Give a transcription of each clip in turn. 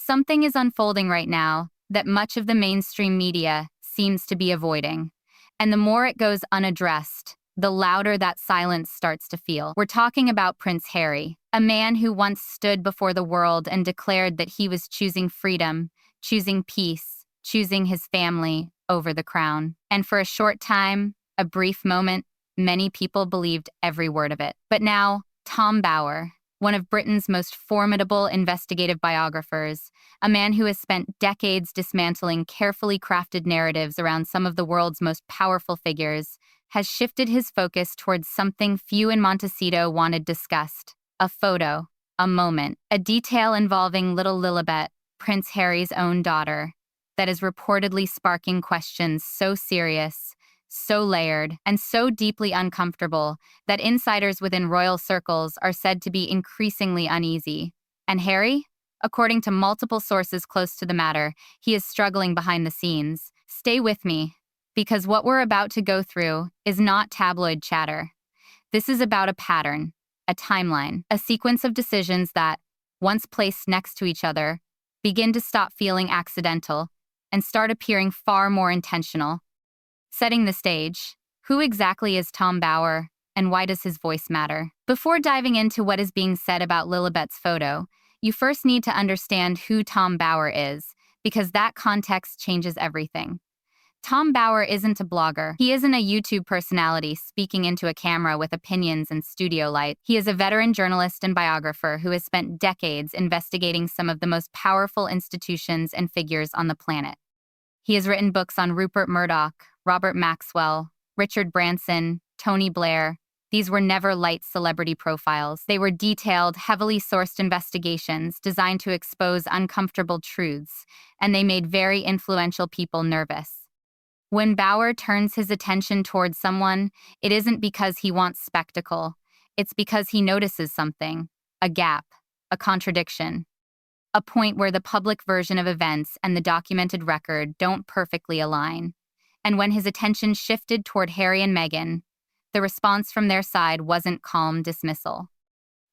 Something is unfolding right now that much of the mainstream media seems to be avoiding. And the more it goes unaddressed, the louder that silence starts to feel. We're talking about Prince Harry, a man who once stood before the world and declared that he was choosing freedom, choosing peace, choosing his family over the crown. And for a short time, a brief moment, many people believed every word of it. But now, Tom Bower, one of Britain's most formidable investigative biographers, a man who has spent decades dismantling carefully crafted narratives around some of the world's most powerful figures, has shifted his focus towards something few in Montecito wanted discussed: a photo, a moment, a detail involving little Lilibet, Prince Harry's own daughter, that is reportedly sparking questions so serious, so layered, and so deeply uncomfortable that insiders within royal circles are said to be increasingly uneasy. And Harry? According to multiple sources close to the matter, he is struggling behind the scenes. Stay with me, because what we're about to go through is not tabloid chatter. This is about a pattern, a timeline, a sequence of decisions that, once placed next to each other, begin to stop feeling accidental and start appearing far more intentional. Setting the stage, who exactly is Tom Bower, and why does his voice matter? Before diving into what is being said about Lilibet's photo, you first need to understand who Tom Bower is, because that context changes everything. Tom Bower isn't a blogger. He isn't a YouTube personality speaking into a camera with opinions and studio light. He is a veteran journalist and biographer who has spent decades investigating some of the most powerful institutions and figures on the planet. He has written books on Rupert Murdoch, Robert Maxwell, Richard Branson, Tony Blair. These were never light celebrity profiles. They were detailed, heavily sourced investigations designed to expose uncomfortable truths, and they made very influential people nervous. When Bower turns his attention towards someone, it isn't because he wants spectacle. It's because he notices something, a gap, a contradiction, a point where the public version of events and the documented record don't perfectly align. And when his attention shifted toward Harry and Meghan, the response from their side wasn't calm dismissal.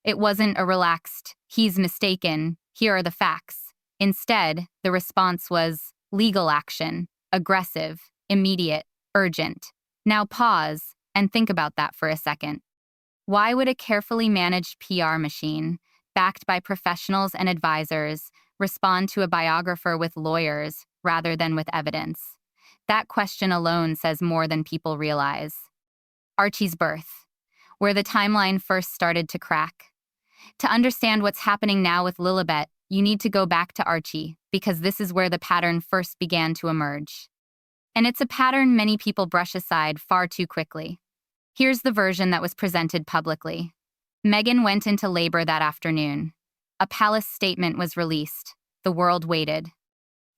It wasn't a relaxed, "He's mistaken, here are the facts." Instead, the response was legal action, aggressive, immediate, urgent. Now pause and think about that for a second. Why would a carefully managed PR machine, backed by professionals and advisors, respond to a biographer with lawyers rather than with evidence? That question alone says more than people realize. Archie's birth, where the timeline first started to crack. To understand what's happening now with Lilibet, you need to go back to Archie, because this is where the pattern first began to emerge. And it's a pattern many people brush aside far too quickly. Here's the version that was presented publicly. Meghan went into labor that afternoon. A palace statement was released. The world waited.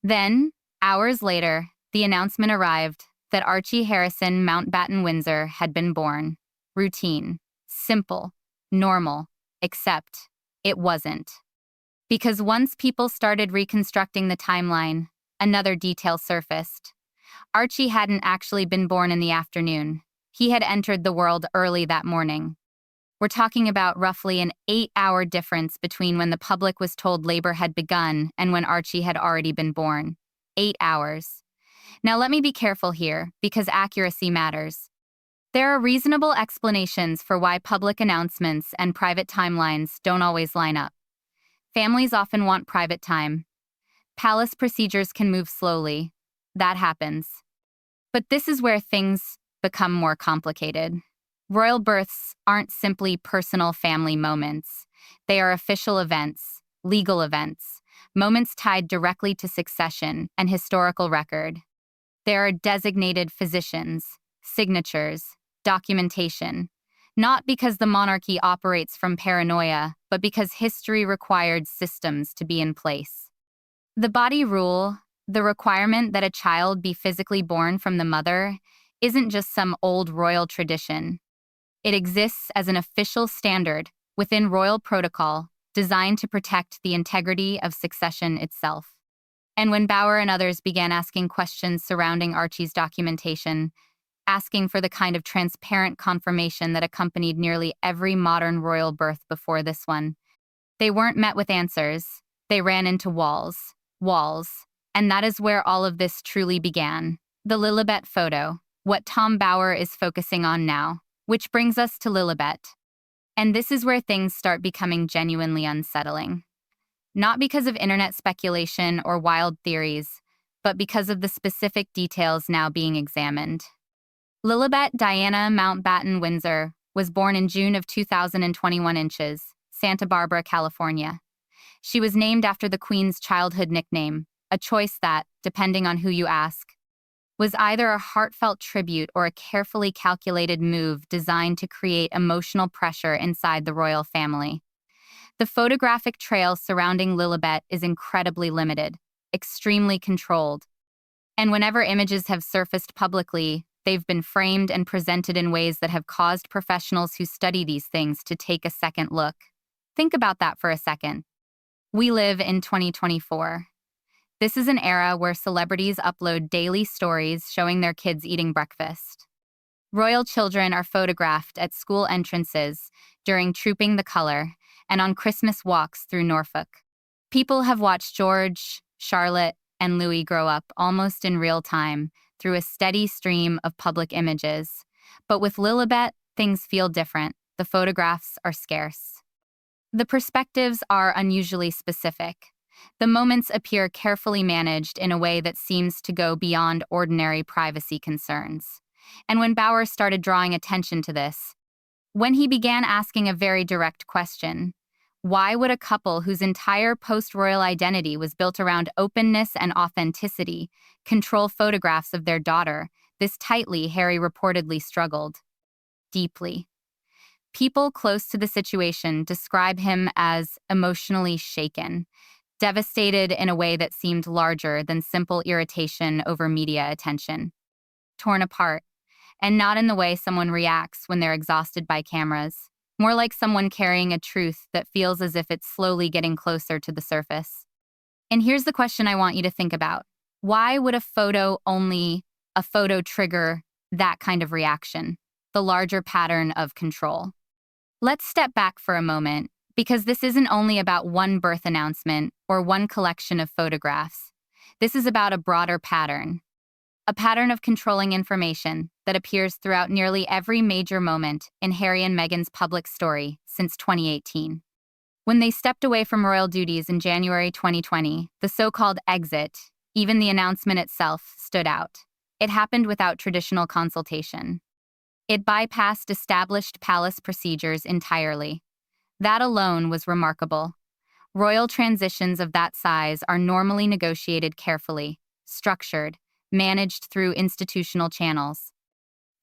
Then, hours later, the announcement arrived that Archie Harrison Mountbatten Windsor had been born. Routine, simple, normal, except it wasn't. Because once people started reconstructing the timeline, another detail surfaced. Archie hadn't actually been born in the afternoon. He had entered the world early that morning. We're talking about roughly an 8-hour difference between when the public was told labor had begun and when Archie had already been born. 8 hours. Now let me be careful here, because accuracy matters. There are reasonable explanations for why public announcements and private timelines don't always line up. Families often want private time. Palace procedures can move slowly. That happens. But this is where things become more complicated. Royal births aren't simply personal family moments. They are official events, legal events, moments tied directly to succession and historical record. There are designated physicians, signatures, documentation, not because the monarchy operates from paranoia, but because history required systems to be in place. The body rule, the requirement that a child be physically born from the mother, isn't just some old royal tradition. It exists as an official standard within royal protocol designed to protect the integrity of succession itself. And when Bower and others began asking questions surrounding Archie's documentation, asking for the kind of transparent confirmation that accompanied nearly every modern royal birth before this one, they weren't met with answers. They ran into walls, and that is where all of this truly began. The Lilibet photo, what Tom Bauer is focusing on now, which brings us to Lilibet. And this is where things start becoming genuinely unsettling. Not because of internet speculation or wild theories, but because of the specific details now being examined. Lilibet Diana Mountbatten Windsor was born in June of 2021 inches, Santa Barbara, California. She was named after the Queen's childhood nickname, a choice that, depending on who you ask, was either a heartfelt tribute or a carefully calculated move designed to create emotional pressure inside the royal family. The photographic trail surrounding Lilibet is incredibly limited, extremely controlled. And whenever images have surfaced publicly, they've been framed and presented in ways that have caused professionals who study these things to take a second look. Think about that for a second. We live in 2024. This is an era where celebrities upload daily stories showing their kids eating breakfast. Royal children are photographed at school entrances, during Trooping the Color, and on Christmas walks through Norfolk. People have watched George, Charlotte, and Louis grow up almost in real time through a steady stream of public images. But with Lilibet, things feel different. The photographs are scarce. The perspectives are unusually specific. The moments appear carefully managed in a way that seems to go beyond ordinary privacy concerns. And when Bauer started drawing attention to this, when he began asking a very direct question, why would a couple whose entire post-royal identity was built around openness and authenticity control photographs of their daughter this tightly? Harry reportedly struggled deeply. People close to the situation describe him as emotionally shaken, devastated in a way that seemed larger than simple irritation over media attention. Torn apart, and not in the way someone reacts when they're exhausted by cameras, more like someone carrying a truth that feels as if it's slowly getting closer to the surface. And here's the question I want you to think about. Why would a photo trigger that kind of reaction? The larger pattern of control. Let's step back for a moment, because this isn't only about one birth announcement or one collection of photographs. This is about a broader pattern. A pattern of controlling information that appears throughout nearly every major moment in Harry and Meghan's public story since 2018. When they stepped away from royal duties in January 2020, the so-called exit, even the announcement itself, stood out. It happened without traditional consultation. It bypassed established palace procedures entirely. That alone was remarkable. Royal transitions of that size are normally negotiated carefully, structured, managed through institutional channels.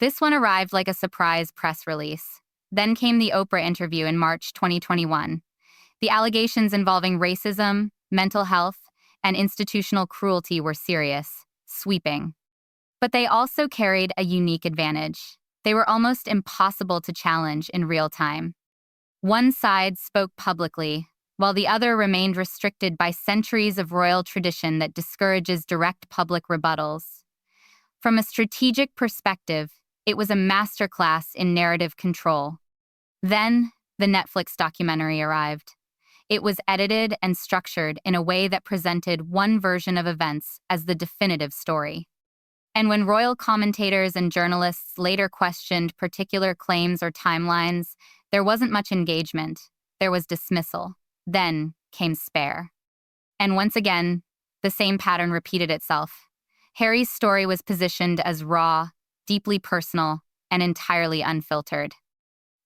This one arrived like a surprise press release. Then came the Oprah interview in March 2021. The allegations involving racism, mental health, and institutional cruelty were serious, sweeping. But they also carried a unique advantage. They were almost impossible to challenge in real time. One side spoke publicly, while the other remained restricted by centuries of royal tradition that discourages direct public rebuttals. From a strategic perspective, it was a masterclass in narrative control. Then, the Netflix documentary arrived. It was edited and structured in a way that presented one version of events as the definitive story. And when royal commentators and journalists later questioned particular claims or timelines, there wasn't much engagement. There was dismissal. Then came Spare. And once again, the same pattern repeated itself. Harry's story was positioned as raw, deeply personal, and entirely unfiltered.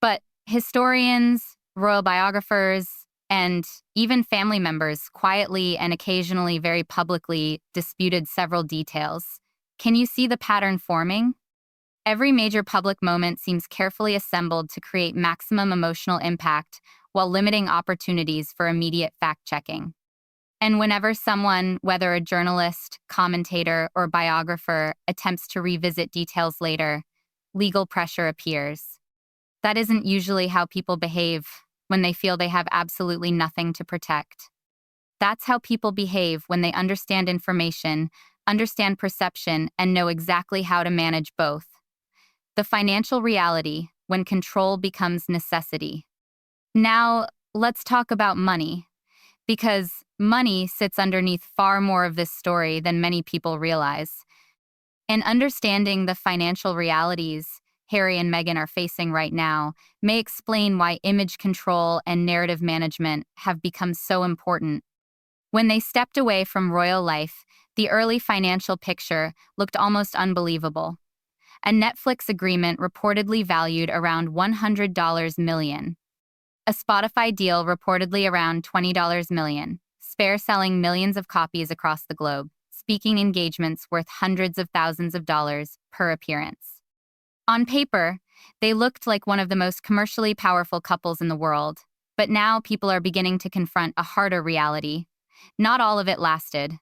But historians, royal biographers, and even family members quietly and occasionally very publicly disputed several details. Can you see the pattern forming? Every major public moment seems carefully assembled to create maximum emotional impact while limiting opportunities for immediate fact-checking. And whenever someone, whether a journalist, commentator, or biographer, attempts to revisit details later, legal pressure appears. That isn't usually how people behave when they feel they have absolutely nothing to protect. That's how people behave when they understand information, understand perception, and know exactly how to manage both. The financial reality when control becomes necessity. Now, let's talk about money, because Money sits underneath far more of this story than many people realize. And understanding the financial realities Harry and Meghan are facing right now may explain why image control and narrative management have become so important. When they stepped away from royal life, the early financial picture looked almost unbelievable. A Netflix agreement reportedly valued around $100 million. A Spotify deal reportedly around $20 million. Spare selling millions of copies across the globe. Speaking engagements worth hundreds of thousands of dollars per appearance. On paper, they looked like one of the most commercially powerful couples in the world, but now people are beginning to confront a harder reality. Not all of it lasted.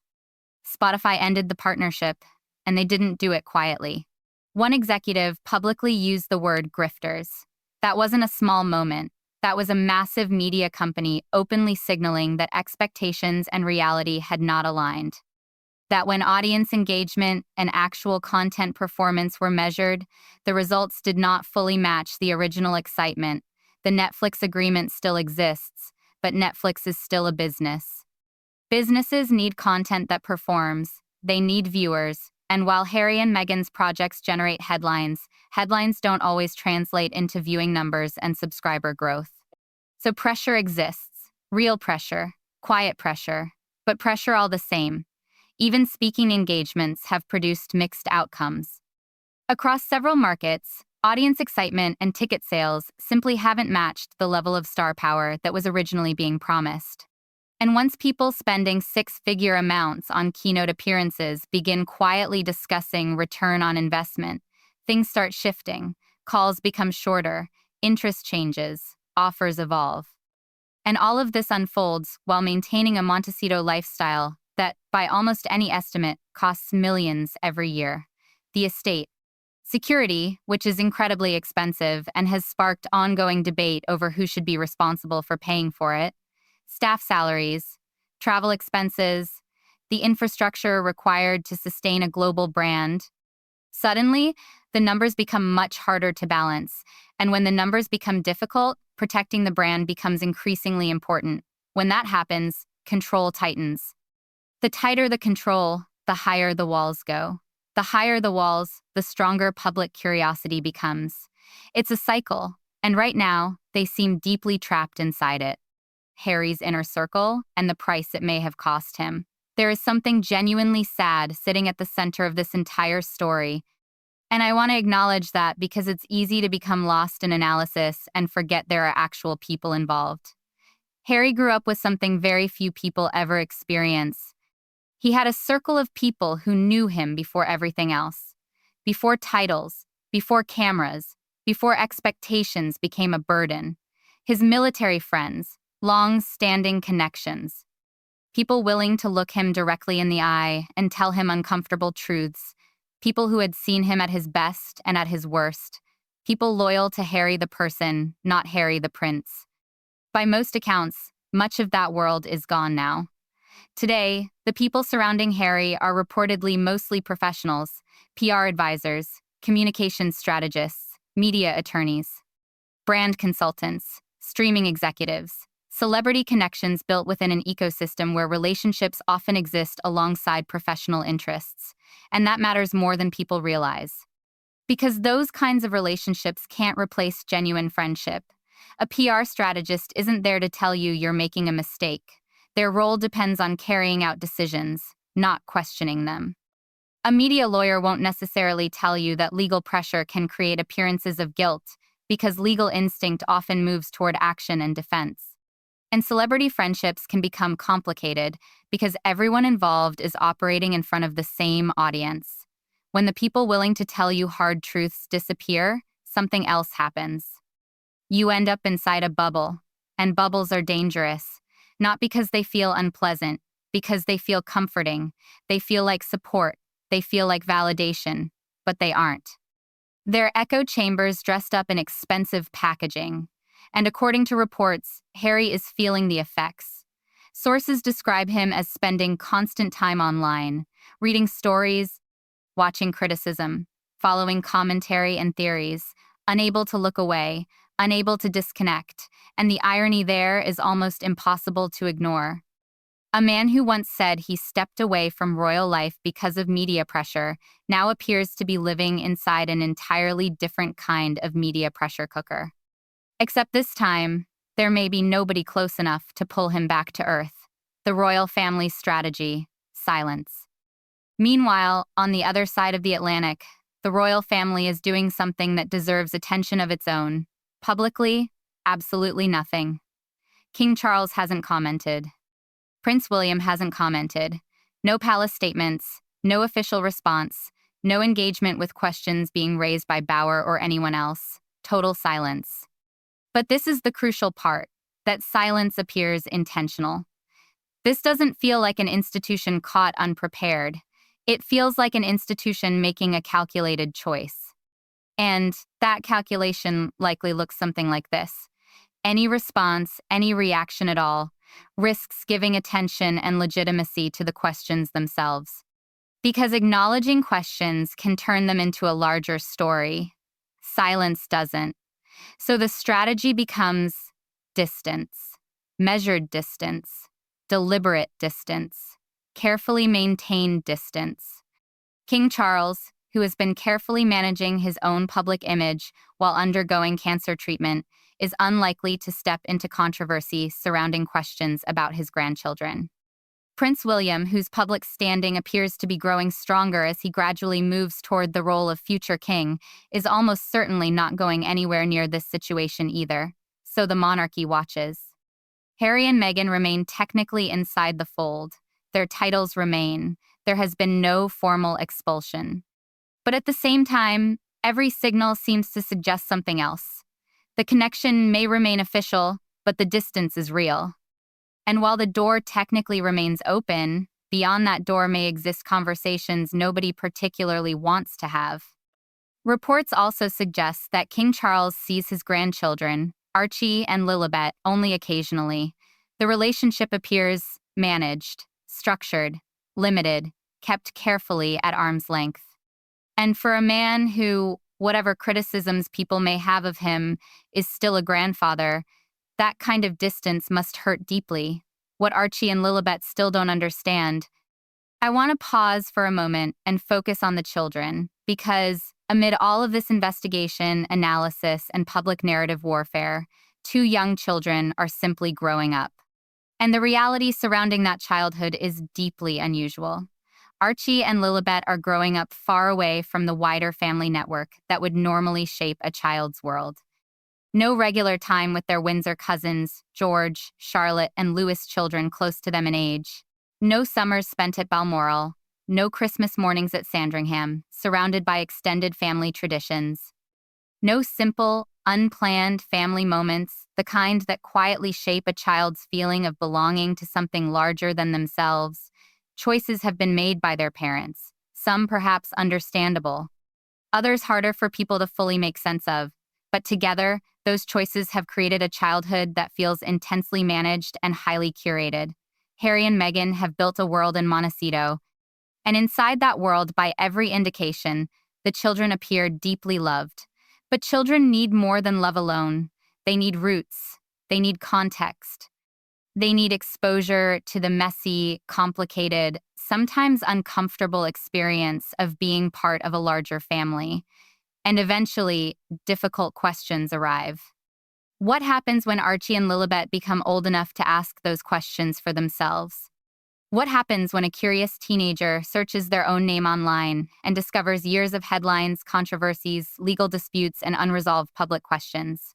Spotify ended the partnership, and they didn't do it quietly. One executive publicly used the word grifters. That wasn't a small moment. That was a massive media company openly signaling that expectations and reality had not aligned. That when audience engagement and actual content performance were measured, the results did not fully match the original excitement. The Netflix agreement still exists, but Netflix is still a business. Businesses need content that performs, they need viewers, and while Harry and Meghan's projects generate headlines, headlines don't always translate into viewing numbers and subscriber growth. So pressure exists, real pressure, quiet pressure, but pressure all the same. Even speaking engagements have produced mixed outcomes. Across several markets, audience excitement and ticket sales simply haven't matched the level of star power that was originally being promised. And once people spending six-figure amounts on keynote appearances begin quietly discussing return on investment, things start shifting, calls become shorter, interest changes, offers evolve. And all of this unfolds while maintaining a Montecito lifestyle that, by almost any estimate, costs millions every year. The estate. Security, which is incredibly expensive and has sparked ongoing debate over who should be responsible for paying for it. Staff salaries, travel expenses, the infrastructure required to sustain a global brand. Suddenly, the numbers become much harder to balance, and when the numbers become difficult, protecting the brand becomes increasingly important. When that happens, control tightens. The tighter the control, the higher the walls go. The higher the walls, the stronger public curiosity becomes. It's a cycle, and right now, they seem deeply trapped inside it. Harry's inner circle and the price it may have cost him. There is something genuinely sad sitting at the center of this entire story, and I want to acknowledge that because it's easy to become lost in analysis and forget there are actual people involved. Harry grew up with something very few people ever experience. He had a circle of people who knew him before everything else, before titles, before cameras, before expectations became a burden. His military friends, long-standing connections, people willing to look him directly in the eye and tell him uncomfortable truths, people who had seen him at his best and at his worst, people loyal to Harry the person, not Harry the prince. By most accounts, much of that world is gone now. Today, the people surrounding Harry are reportedly mostly professionals, PR advisors, communications strategists, media attorneys, brand consultants, streaming executives, celebrity connections built within an ecosystem where relationships often exist alongside professional interests. And that matters more than people realize. Because those kinds of relationships can't replace genuine friendship. A PR strategist isn't there to tell you you're making a mistake. Their role depends on carrying out decisions, not questioning them. A media lawyer won't necessarily tell you that legal pressure can create appearances of guilt, because legal instinct often moves toward action and defense. And celebrity friendships can become complicated because everyone involved is operating in front of the same audience. When the people willing to tell you hard truths disappear, something else happens. You end up inside a bubble, and bubbles are dangerous. Not because they feel unpleasant, because they feel comforting, they feel like support, they feel like validation, but they aren't. They're echo chambers dressed up in expensive packaging. And according to reports, Harry is feeling the effects. Sources describe him as spending constant time online, reading stories, watching criticism, following commentary and theories, unable to look away, unable to disconnect, and the irony there is almost impossible to ignore. A man who once said he stepped away from royal life because of media pressure now appears to be living inside an entirely different kind of media pressure cooker. Except this time, there may be nobody close enough to pull him back to earth. The royal family's strategy: silence. Meanwhile, on the other side of the Atlantic, the royal family is doing something that deserves attention of its own. Publicly, absolutely nothing. King Charles hasn't commented. Prince William hasn't commented. No palace statements, no official response, no engagement with questions being raised by Bauer or anyone else. Total silence. But this is the crucial part, that silence appears intentional. This doesn't feel like an institution caught unprepared. It feels like an institution making a calculated choice. And that calculation likely looks something like this. Any response, any reaction at all, risks giving attention and legitimacy to the questions themselves. Because acknowledging questions can turn them into a larger story. Silence doesn't. So the strategy becomes distance, measured distance, deliberate distance, carefully maintained distance. King Charles, who has been carefully managing his own public image while undergoing cancer treatment, is unlikely to step into controversy surrounding questions about his grandchildren. Prince William, whose public standing appears to be growing stronger as he gradually moves toward the role of future king, is almost certainly not going anywhere near this situation either, so the monarchy watches. Harry and Meghan remain technically inside the fold. Their titles remain. There has been no formal expulsion. But at the same time, every signal seems to suggest something else. The connection may remain official, but the distance is real. And while the door technically remains open, beyond that door may exist conversations nobody particularly wants to have. Reports also suggest that King Charles sees his grandchildren, Archie and Lilibet, only occasionally. The relationship appears managed, structured, limited, kept carefully at arm's length. And for a man who, whatever criticisms people may have of him, is still a grandfather, that kind of distance must hurt deeply. What Archie and Lilibet still don't understand. I want to pause for a moment and focus on the children, because amid all of this investigation, analysis, and public narrative warfare, 2 young children are simply growing up. And the reality surrounding that childhood is deeply unusual. Archie and Lilibet are growing up far away from the wider family network that would normally shape a child's world. No regular time with their Windsor cousins, George, Charlotte, and Louis children close to them in age. No summers spent at Balmoral. No Christmas mornings at Sandringham, surrounded by extended family traditions. No simple, unplanned family moments, the kind that quietly shape a child's feeling of belonging to something larger than themselves. Choices have been made by their parents, some perhaps understandable, others harder for people to fully make sense of. But together, those choices have created a childhood that feels intensely managed and highly curated. Harry and Meghan have built a world in Montecito, and inside that world, by every indication, the children appear deeply loved. But children need more than love alone. They need roots. They need context. They need exposure to the messy, complicated, sometimes uncomfortable experience of being part of a larger family. And eventually, difficult questions arrive. What happens when Archie and Lilibet become old enough to ask those questions for themselves? What happens when a curious teenager searches their own name online and discovers years of headlines, controversies, legal disputes, and unresolved public questions?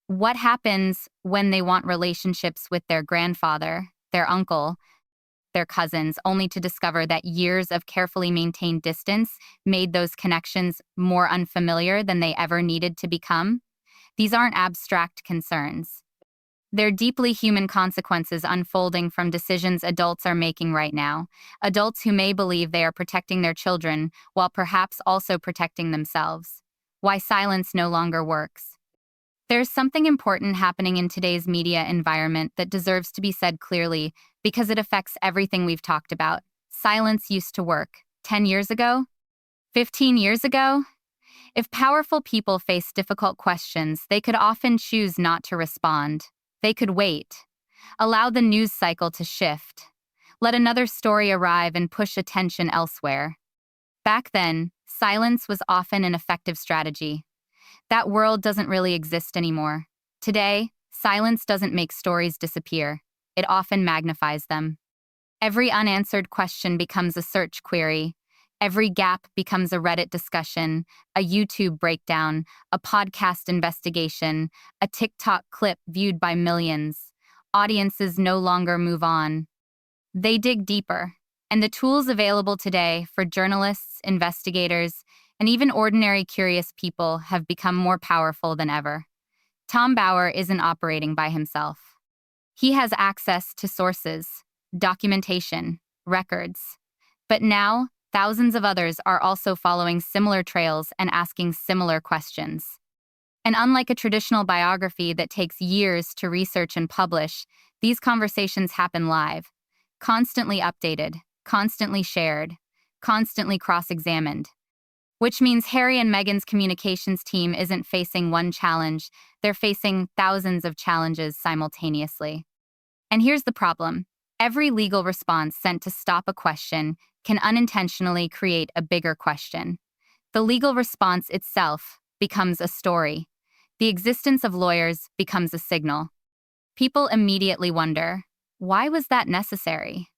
What happens when they want relationships with their grandfather, their uncle, their cousins, only to discover that years of carefully maintained distance made those connections more unfamiliar than they ever needed to become? These aren't abstract concerns. They're deeply human consequences unfolding from decisions adults are making right now, adults who may believe they are protecting their children while perhaps also protecting themselves. Why silence no longer works. There's something important happening in today's media environment that deserves to be said clearly because it affects everything we've talked about. Silence used to work. 10 years ago? 15 years ago? If powerful people face difficult questions, they could often choose not to respond. They could wait, allow the news cycle to shift, Let another story arrive and push attention elsewhere. Back then, silence was often an effective strategy. That world doesn't really exist anymore. Today, silence doesn't make stories disappear. It often magnifies them. Every unanswered question becomes a search query. Every gap becomes a Reddit discussion, a YouTube breakdown, a podcast investigation, a TikTok clip viewed by millions. Audiences no longer move on. They dig deeper. And the tools available today for journalists, investigators, and even ordinary curious people have become more powerful than ever. Tom Bauer isn't operating by himself. He has access to sources, documentation, records. But now, thousands of others are also following similar trails and asking similar questions. And unlike a traditional biography that takes years to research and publish, these conversations happen live, constantly updated, constantly shared, constantly cross-examined. Which means Harry and Meghan's communications team isn't facing one challenge, they're facing thousands of challenges simultaneously. And here's the problem. Every legal response sent to stop a question can unintentionally create a bigger question. The legal response itself becomes a story. The existence of lawyers becomes a signal. People immediately wonder, why was that necessary?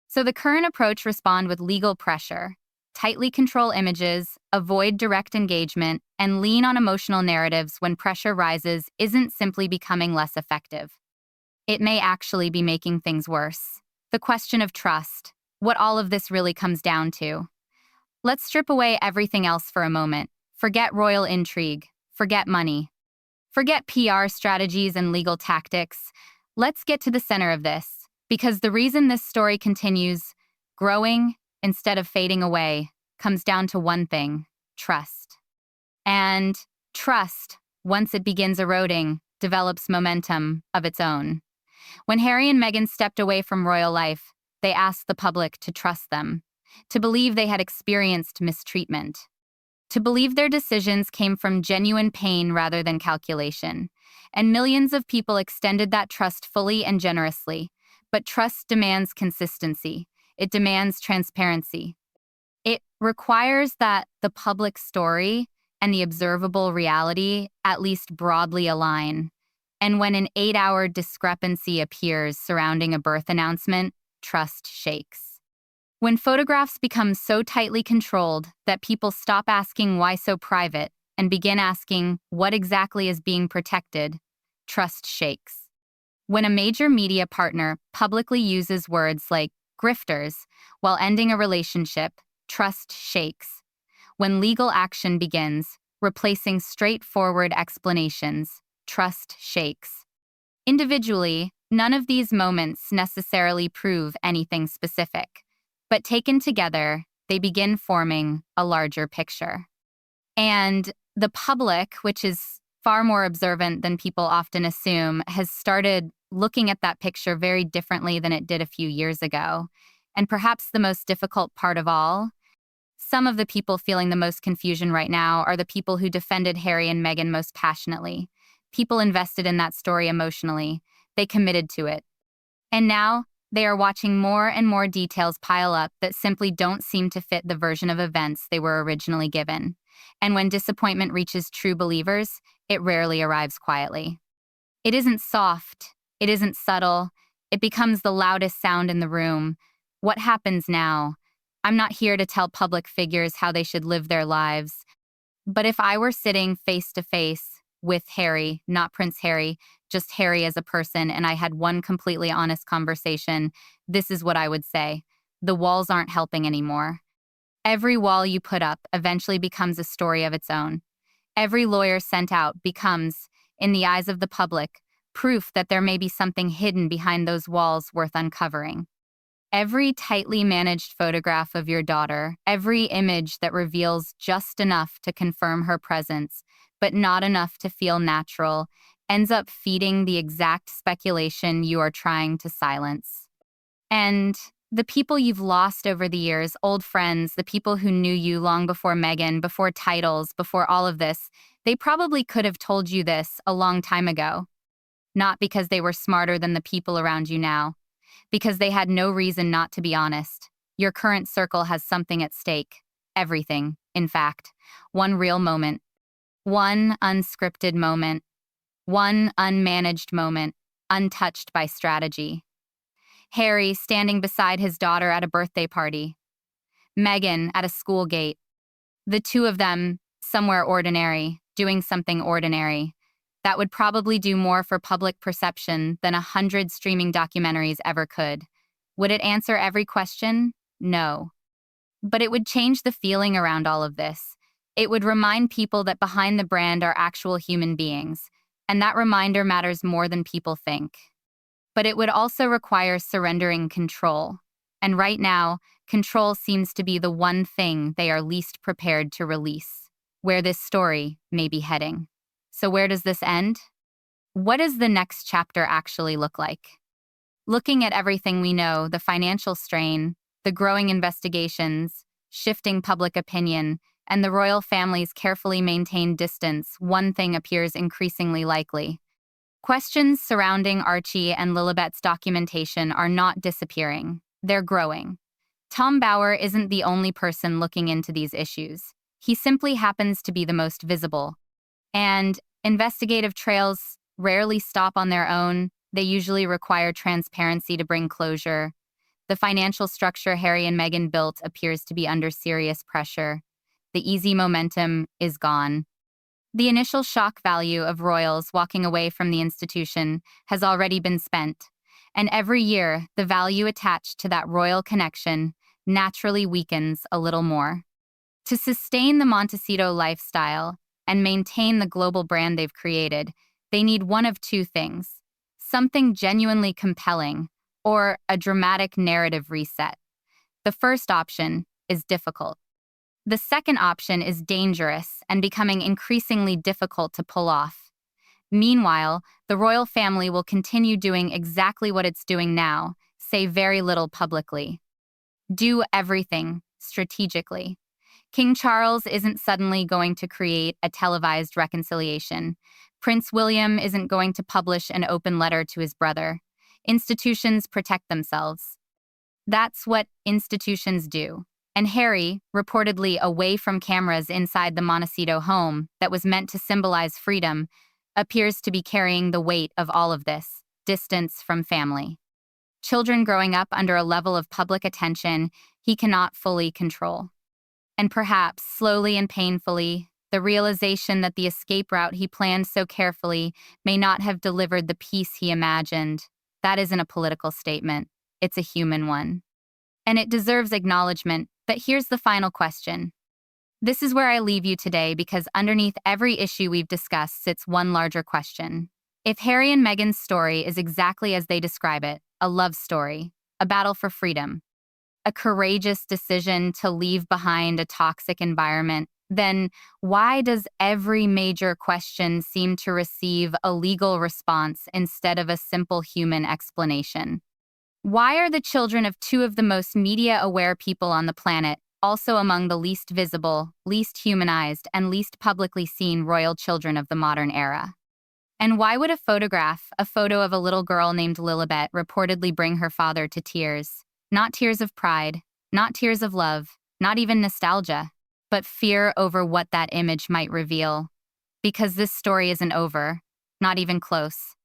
So the current approach responds with legal pressure, tightly control images, avoid direct engagement, and lean on emotional narratives when pressure rises isn't simply becoming less effective. It may actually be making things worse. The question of trust, what all of this really comes down to. Let's strip away everything else for a moment. Forget royal intrigue. Forget money. Forget PR strategies and legal tactics. Let's get to the center of this, because the reason this story continues growing instead of fading away comes down to one thing: trust. And trust, once it begins eroding, develops momentum of its own. When Harry and Meghan stepped away from royal life, they asked the public to trust them, to believe they had experienced mistreatment, to believe their decisions came from genuine pain rather than calculation. And millions of people extended that trust fully and generously. But trust demands consistency. It demands transparency. It requires that the public story and the observable reality at least broadly align. And when an 8-hour discrepancy appears surrounding a birth announcement, trust shakes. When photographs become so tightly controlled that people stop asking why so private and begin asking what exactly is being protected, trust shakes. When a major media partner publicly uses words like grifters while ending a relationship, trust shakes. When legal action begins, replacing straightforward explanations, trust shakes. Individually, none of these moments necessarily prove anything specific, but taken together, they begin forming a larger picture. And the public, which is far more observant than people often assume, has started looking at that picture very differently than it did a few years ago. And perhaps the most difficult part of all, some of the people feeling the most confusion right now are the people who defended Harry and Meghan most passionately. People invested in that story emotionally. They committed to it. And now, they are watching more and more details pile up that simply don't seem to fit the version of events they were originally given. And when disappointment reaches true believers, it rarely arrives quietly. It isn't soft. It isn't subtle. It becomes the loudest sound in the room. What happens now? I'm not here to tell public figures how they should live their lives. But if I were sitting face to face with Harry, not Prince Harry, just Harry as a person, and I had one completely honest conversation, this is what I would say. The walls aren't helping anymore. Every wall you put up eventually becomes a story of its own. Every lawyer sent out becomes, in the eyes of the public, proof that there may be something hidden behind those walls worth uncovering. Every tightly managed photograph of your daughter, every image that reveals just enough to confirm her presence, but not enough to feel natural, ends up feeding the exact speculation you are trying to silence. And the people you've lost over the years, old friends, the people who knew you long before Meghan, before titles, before all of this, they probably could have told you this a long time ago. Not because they were smarter than the people around you now. because they had no reason not to be honest. Your current circle has something at stake. Everything, in fact. One real moment. One unscripted moment. One unmanaged moment, untouched by strategy. Harry standing beside his daughter at a birthday party. Meghan at a school gate. The two of them somewhere ordinary, doing something ordinary. That would probably do more for public perception than 100 streaming documentaries ever could. Would it answer every question? No. But it would change the feeling around all of this. It would remind people that behind the brand are actual human beings, and that reminder matters more than people think. But it would also require surrendering control. And right now, control seems to be the one thing they are least prepared to release, where this story may be heading. So where does this end? What does the next chapter actually look like? Looking at everything we know, the financial strain, the growing investigations, shifting public opinion, and the royal family's carefully maintained distance, one thing appears increasingly likely. Questions surrounding Archie and Lilibet's documentation are not disappearing. They're growing. Tom Bower isn't the only person looking into these issues. He simply happens to be the most visible. And investigative trails rarely stop on their own. They usually require transparency to bring closure. The financial structure Harry and Meghan built appears to be under serious pressure. The easy momentum is gone. The initial shock value of royals walking away from the institution has already been spent, and every year the value attached to that royal connection naturally weakens a little more. To sustain the Montecito lifestyle and maintain the global brand they've created, they need one of two things: something genuinely compelling or a dramatic narrative reset. The first option is difficult. The second option is dangerous and becoming increasingly difficult to pull off. Meanwhile, the royal family will continue doing exactly what it's doing now, say very little publicly. Do everything strategically. King Charles isn't suddenly going to create a televised reconciliation. Prince William isn't going to publish an open letter to his brother. Institutions protect themselves. That's what institutions do. And Harry, reportedly away from cameras inside the Montecito home that was meant to symbolize freedom, appears to be carrying the weight of all of this, distance from family. Children growing up under a level of public attention he cannot fully control. And perhaps, slowly and painfully, the realization that the escape route he planned so carefully may not have delivered the peace he imagined. That isn't a political statement. It's a human one. And it deserves acknowledgement. But here's the final question. This is where I leave you today, because underneath every issue we've discussed sits one larger question. If Harry and Meghan's story is exactly as they describe it, a love story, a battle for freedom, a courageous decision to leave behind a toxic environment, then why does every major question seem to receive a legal response instead of a simple human explanation? Why are the children of two of the most media-aware people on the planet also among the least visible, least humanized, and least publicly seen royal children of the modern era? And why would a photo of a little girl named Lilibet, reportedly bring her father to tears? Not tears of pride, not tears of love, not even nostalgia, but fear over what that image might reveal. Because this story isn't over, not even close.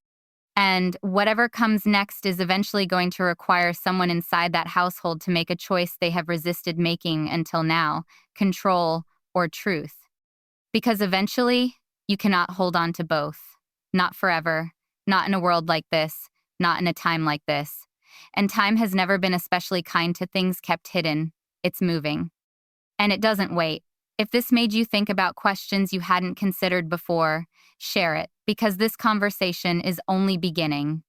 And whatever comes next is eventually going to require someone inside that household to make a choice they have resisted making until now: control or truth. Because eventually, you cannot hold on to both. Not forever, not in a world like this, not in a time like this. And time has never been especially kind to things kept hidden. It's moving. And it doesn't wait. If this made you think about questions you hadn't considered before, share it, because this conversation is only beginning.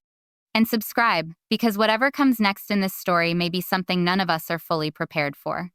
And subscribe, because whatever comes next in this story may be something none of us are fully prepared for.